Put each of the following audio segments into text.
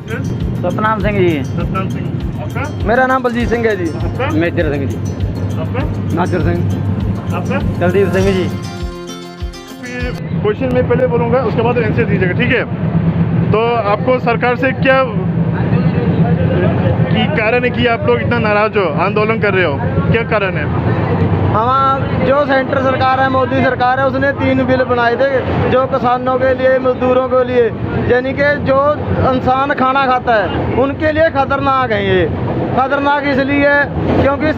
सतनाम सिंह जी। सतनाम सिंह। आपका? मेरा नाम बलजीत सिंह है जी। आपका? मेजर सिंह जी। आपका? नासिर सिंह। आपका? कुलदीप सिंह जी। क्वेश्चन मैं पहले बोलूँगा, उसके बाद आंसर दीजिएगा, ठीक है? तो आपको सरकार से क्या की कारण है कि आप लोग इतना नाराज हो, आंदोलन कर रहे हो, क्या कारण है? हम जो सेंटर सरकार है, मोदी सरकार है, उसने 3 बिल बनाए थे जो किसानों के लिए, मजदूरों के लिए, यानी कि जो इंसान खाना खाता है उनके लिए खतरनाक है। ये खतरनाक इसलिए क्योंकि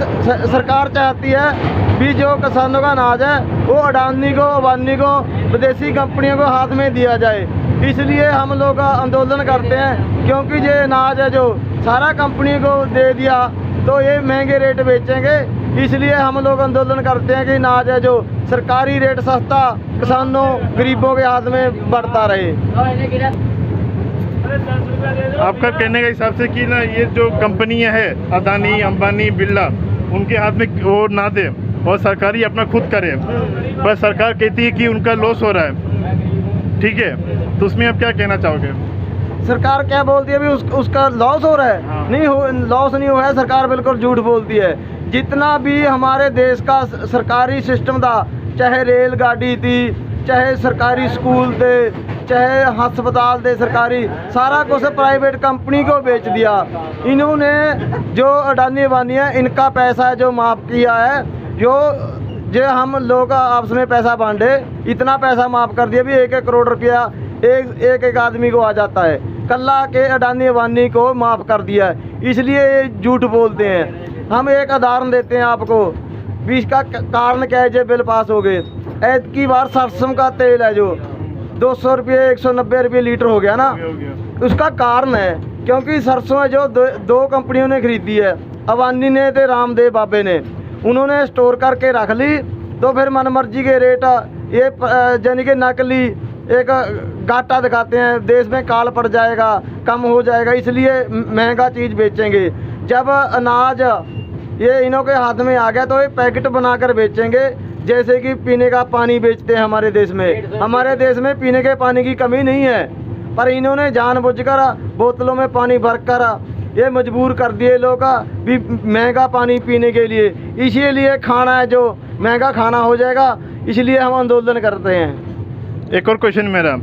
सरकार चाहती है भी जो किसानों का अनाज है वो अडानी को, अंबानी को, विदेशी कंपनियों को हाथ में दिया जाए। इसलिए हम लोग आंदोलन करते हैं, क्योंकि ये अनाज है जो सारा कंपनी को दे दिया तो ये महंगे रेट बेचेंगे। इसलिए हम लोग आंदोलन करते हैं कि अनाज है जो सरकारी रेट सस्ता किसानों गरीबों के हाथ में बढ़ता रहे। आपका कहने का हिसाब से कि ना ये जो कंपनियां है अदानी, अंबानी, बिरला, उनके हाथ में वो ना दे और सरकारी अपना खुद करे, पर सरकार कहती है कि उनका लॉस हो रहा है, ठीक है? तो उसमें आप क्या कहना चाहोगे? सरकार क्या बोलती है भी उसका लॉस हो रहा है? हाँ। नहीं हो, लॉस नहीं हुआ है। सरकार बिल्कुल झूठ बोलती है। जितना भी हमारे देश का सरकारी सिस्टम था, चाहे रेलगाड़ी थी, चाहे सरकारी स्कूल थे, चाहे अस्पताल थे सरकारी, सारा कुछ प्राइवेट कंपनी को बेच दिया। इन्होंने जो अडानी अंबानी है इनका पैसा है जो माफ़ किया है, जो हम लोग आपस में पैसा बांटे, इतना पैसा माफ़ कर दिया भी 1-1 करोड़ रुपया एक आदमी को आ जाता है। कल्ला के अडानी अंबानी को माफ़ कर दिया है, इसलिए ये झूठ बोलते हैं। हम एक उदाहरण देते हैं आपको भी, इसका कारण क्या है। जो बिल पास हो गए ऐत की बार सरसों का तेल है जो 200 रुपये 190 रुपये लीटर हो गया ना, हो गया। उसका कारण है क्योंकि सरसों है जो दो कंपनियों ने खरीदी है, अंबानी ने तो रामदेव बाबे ने, उन्होंने स्टोर करके रख ली। तो फिर मनमर्जी के रेट ये यानी कि नकली एक घाटा दिखाते हैं, देश में काल पड़ जाएगा, कम हो जाएगा, इसलिए महंगा चीज़ बेचेंगे। जब अनाज ये इन्हों के हाथ में आ गया तो ये पैकेट बनाकर बेचेंगे, जैसे कि पीने का पानी बेचते हैं हमारे देश में। हमारे देश में पीने के पानी की कमी नहीं है, पर इन्होंने जानबूझकर बोतलों में पानी भरकर ये मजबूर कर दिए लोग भी महंगा पानी पीने के लिए। इसीलिए खाना है जो महंगा खाना हो जाएगा, इसलिए हम आंदोलन करते हैं। एक और क्वेश्चन मेरा,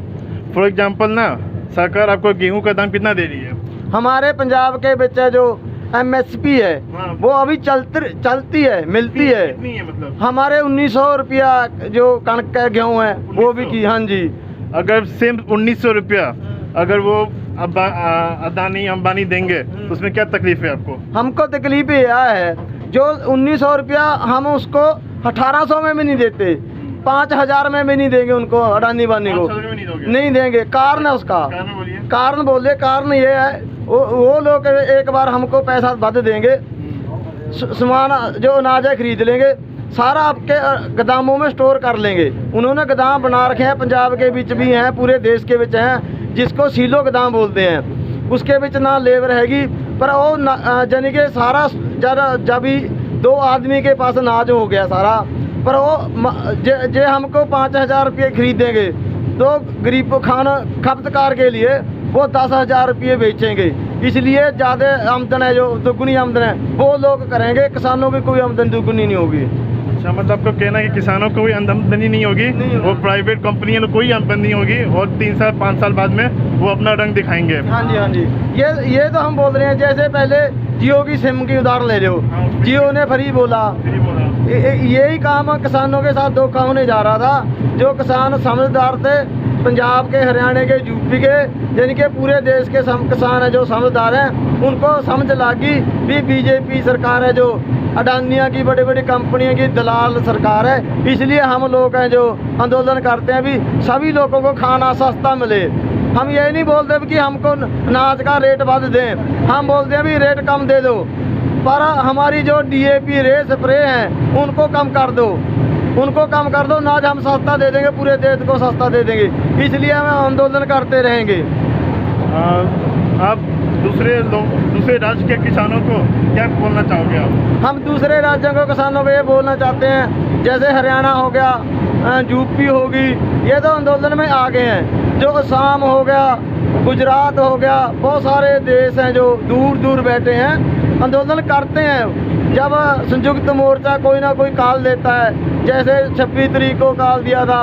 फॉर एग्जांपल ना, सरकार आपको गेहूं का दाम कितना दे रही है? हमारे पंजाब के बच्चे जो MSP है हाँ। वो अभी चलती है, मिलती है। कितनी है मतलब? हमारे 1900 रुपया जो कणक का गेहूँ है वो भी की। हाँ जी। अगर सेम 1900 रुपया अगर वो अदानी अंबानी देंगे तो उसमें क्या तकलीफ है आपको? हमको तकलीफ यह है जो 1900 रुपया हम उसको 1800 में भी नहीं देते, 5000 में भी नहीं देंगे उनको, अडानी अंबानी को 500 में नहीं दोगे? नहीं देंगे। कारण है उसका, कारण बोलिए। कारण ये है वो लोग एक बार हमको पैसा बद देंगे, सामान जो अनाज है खरीद लेंगे, सारा आपके गोदामों में स्टोर कर लेंगे। उन्होंने गोदाम बना रखे हैं, पंजाब के बीच भी हैं, पूरे देश के बीच हैं, जिसको सीलो गोदाम बोलते हैं। उसके बीच ना लेबर रहेगी, पर वो यानी कि सारा जब भी 2 आदमी के पास अनाज हो गया सारा, पर वो जे हमको 5000 रुपये खरीदेंगे तो गरीब को खाना खपतकार के लिए वो 10,000 रुपये बेचेंगे। इसलिए ज़्यादा आमदन है जो दुगनी आमदन है वो लोग करेंगे, किसानों की कोई आमदन दुगनी नहीं होगी। अच्छा, मतलब आपको कहना है कि किसानों को कोई आमदनी नहीं होगी, वो प्राइवेट कंपनियों को कोई आमदनी नहीं होगी और 3 साल 5 साल बाद में वो अपना रंग दिखाएंगे। हाँ जी, हाँ जी। ये तो हम बोल रहे हैं, जैसे पहले जियो की सिम की उदाहरण ले लो, जियो ने फ्री बोला, यही काम किसानों के साथ धोखा होने जा रहा था। जो किसान समझदार थे, पंजाब के, हरियाणा के, यूपी के, यानी कि पूरे देश के किसान है जो समझदार हैं, उनको समझ लगी भी बीजेपी सरकार है जो अडानिया की बड़ी बड़ी कंपनियों की दलाल सरकार है। इसलिए हम लोग हैं जो आंदोलन करते हैं भी सभी लोगों को खाना सस्ता मिले। हम ये नहीं बोलते कि हमको अनाज का रेट बढ़ दें, हम बोलते हैं भी रेट कम दे दो, पर हमारी जो DAP रे स्प्रे हैं उनको कम कर दो, अनाज हम सस्ता दे देंगे, पूरे देश को सस्ता दे देंगे। इसलिए हम आंदोलन करते रहेंगे। आप दूसरे राज्य के किसानों को क्या बोलना चाहोगे आप? हम दूसरे राज्यों के किसानों को ये बोलना चाहते हैं, जैसे हरियाणा हो गया, यूपी होगी, ये तो आंदोलन में आ गए हैं। जो असम हो गया, गुजरात हो गया, बहुत सारे देश हैं जो दूर दूर बैठे हैं, आंदोलन करते हैं। जब संयुक्त मोर्चा कोई ना कोई कॉल देता है, जैसे 26 तारीख को कॉल दिया था,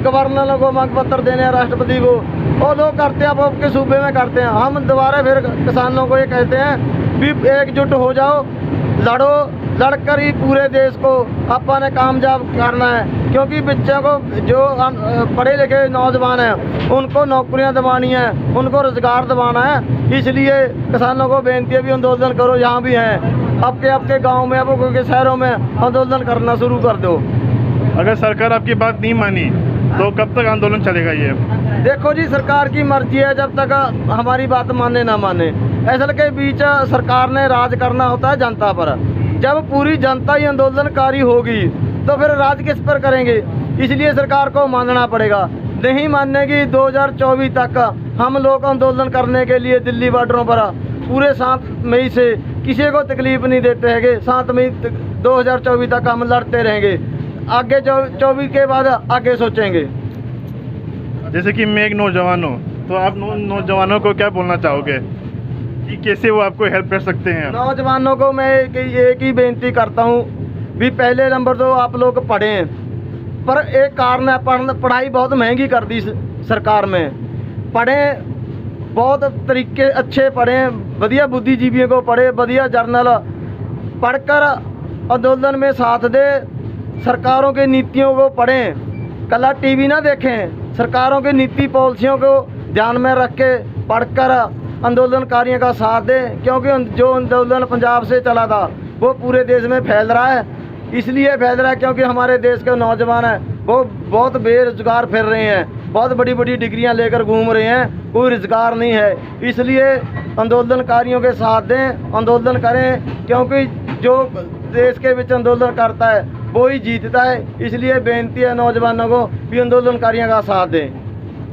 गवर्नर को मांग पत्र देने हैं राष्ट्रपति को, वो लोग करते हैं, अब आपके सूबे में करते हैं। हम दोबारा फिर किसानों को ये कहते हैं भी एकजुट हो जाओ, लड़ो, लड़कर ही पूरे देश को अपन ने कामयाब करना है। क्योंकि बच्चों को जो पढ़े लिखे नौजवान हैं उनको नौकरियां दिलवानी है, उनको रोजगार दिलवाना है। इसलिए किसानों को बेनती है भी आंदोलन करो, यहाँ भी हैं, आपके गाँव में, आपके शहरों में आंदोलन करना शुरू कर दो। अगर सरकार आपकी बात नहीं मानी तो कब तक आंदोलन चलेगा ये? देखो जी, सरकार की मर्जी है, जब तक हमारी बात माने ना माने। असल के बीच सरकार ने राज करना होता है जनता पर। जब पूरी जनता ही आंदोलनकारी होगी तो फिर राज किस पर करेंगे? इसलिए सरकार को मानना पड़ेगा। नहीं मानेगी 2024 तक हम लोग आंदोलन करने के लिए दिल्ली बॉर्डरों पर पूरे 7 मई से किसी को तकलीफ नहीं देते हैगे। 7 मई 2024 तक हम लड़ते रहेंगे, आगे 24 के बाद आगे सोचेंगे। जैसे कि मैं एक नौजवान हूँ, तो आप नौजवानों को क्या बोलना चाहोगे कि कैसे वो आपको हेल्प कर सकते हैं? नौजवानों को मैं एक ही बेनती करता हूँ भी पहले नंबर तो आप लोग पढ़ें, पर एक कारण है, पढ़ाई बहुत महंगी कर दी सरकार में। पढ़ें, बहुत तरीके अच्छे पढ़ें, बढ़िया बुद्धिजीवियों को पढ़े, बढ़िया जर्नल पढ़कर आंदोलन में साथ दे। सरकारों की नीतियों को पढ़ें, कला टीवी ना देखें, सरकारों की नीति पॉलिसियों को ध्यान में रख के पढ़कर आंदोलनकारियों का साथ दें। क्योंकि जो आंदोलन पंजाब से चला था वो पूरे देश में फैल रहा है। इसलिए फैल रहा है क्योंकि हमारे देश के नौजवान हैं वो बहुत बेरोजगार फिर रहे हैं, बहुत बड़ी बड़ी डिग्रियां लेकर घूम रहे हैं, कोई रोजगार नहीं है। इसलिए आंदोलनकारियों के साथ दें, आंदोलन करें, क्योंकि जो देश के बीच आंदोलन करता है वो ही जीतता है। इसलिए बेनती है नौजवानों को भी आंदोलनकारियों का साथ दें।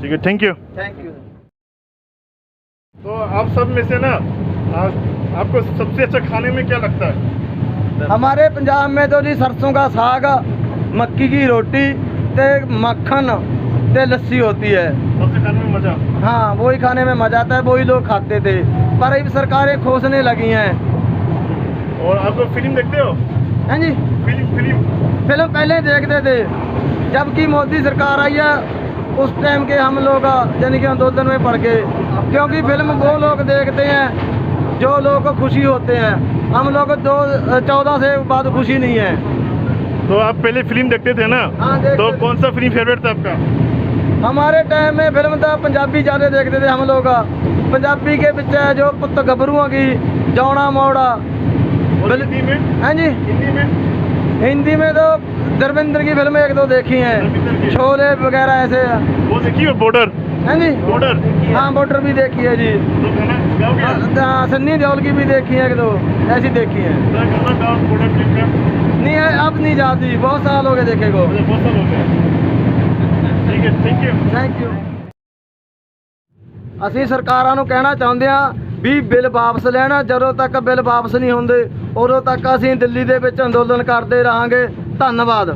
ठीक है, थैंक यू। Thank you. तो आप सब में से ना आपको सबसे अच्छा खाने में क्या लगता है? हमारे पंजाब में तो जी सरसों का साग, मक्की की रोटी ते मक्खन ते लस्सी होती है। सबसे खाने में मजा? हाँ, वही खाने में मजा आता है, वही लोग खाते थे, पर अब सरकारें खोसने लगी हैं। और आप लोग फिल्म देखते हो? हैं जी, फिल्म पहले देखते थे, जबकि मोदी सरकार आई है उस टाइम के हम लोग यानी कि आंदोलन में पड़ गए। क्योंकि फिल्म वो लोग देखते हैं जो लोगों को खुशी होते हैं, हम लोग 2014 से बाद खुशी नहीं है। तो आप पहले फिल्म देखते थे ना? हाँ, देखते तो थे। कौन सा फिल्म फेवरेट था आपका? हमारे टाइम में फिल्म था पंजाबी ज़्यादा देखते थे हम लोग। पंजाबी के पिक्चर जो पुत गबरुओं की, जौना मोड़ा। हिंदी में? हाँ जी, हिंदी में? हिंदी में तो धर्मेंद्र की फिल्में 1-2 देखी हैं, शोले वगैरह ऐसे। वो देखी है बॉर्डर? हाँ जी, बॉर्डर? हाँ, बॉर्डर भी देखी है जी। तो गाना गाओगे? हाँ, सन्नी देओल की भी देखी है 1-2 ऐसी देखी है। तो गाना गाओ बॉर्डर फिल्म का। नहीं है, अब नहीं जाती, बहुत साल हो गए देखे को। बहुत साल हो गए। ठीक है, थैंक यू। Thank you. ਅਸੀਂ ਸਰਕਾਰਾਂ ਨੂੰ ਕਹਿਣਾ ਚਾਹੁੰਦੇ ਹਾਂ ਵੀ ਬਿੱਲ ਵਾਪਸ ਲੈਣ। ਜਦੋਂ ਤੱਕ ਬਿੱਲ ਵਾਪਸ ਨਹੀਂ ਹੁੰਦੇ ਉਦੋਂ ਤੱਕ ਅਸੀਂ ਦਿੱਲੀ ਦੇ ਵਿੱਚ ਅੰਦੋਲਨ ਕਰਦੇ ਰਹਾਂਗੇ। ਧੰਨਵਾਦ।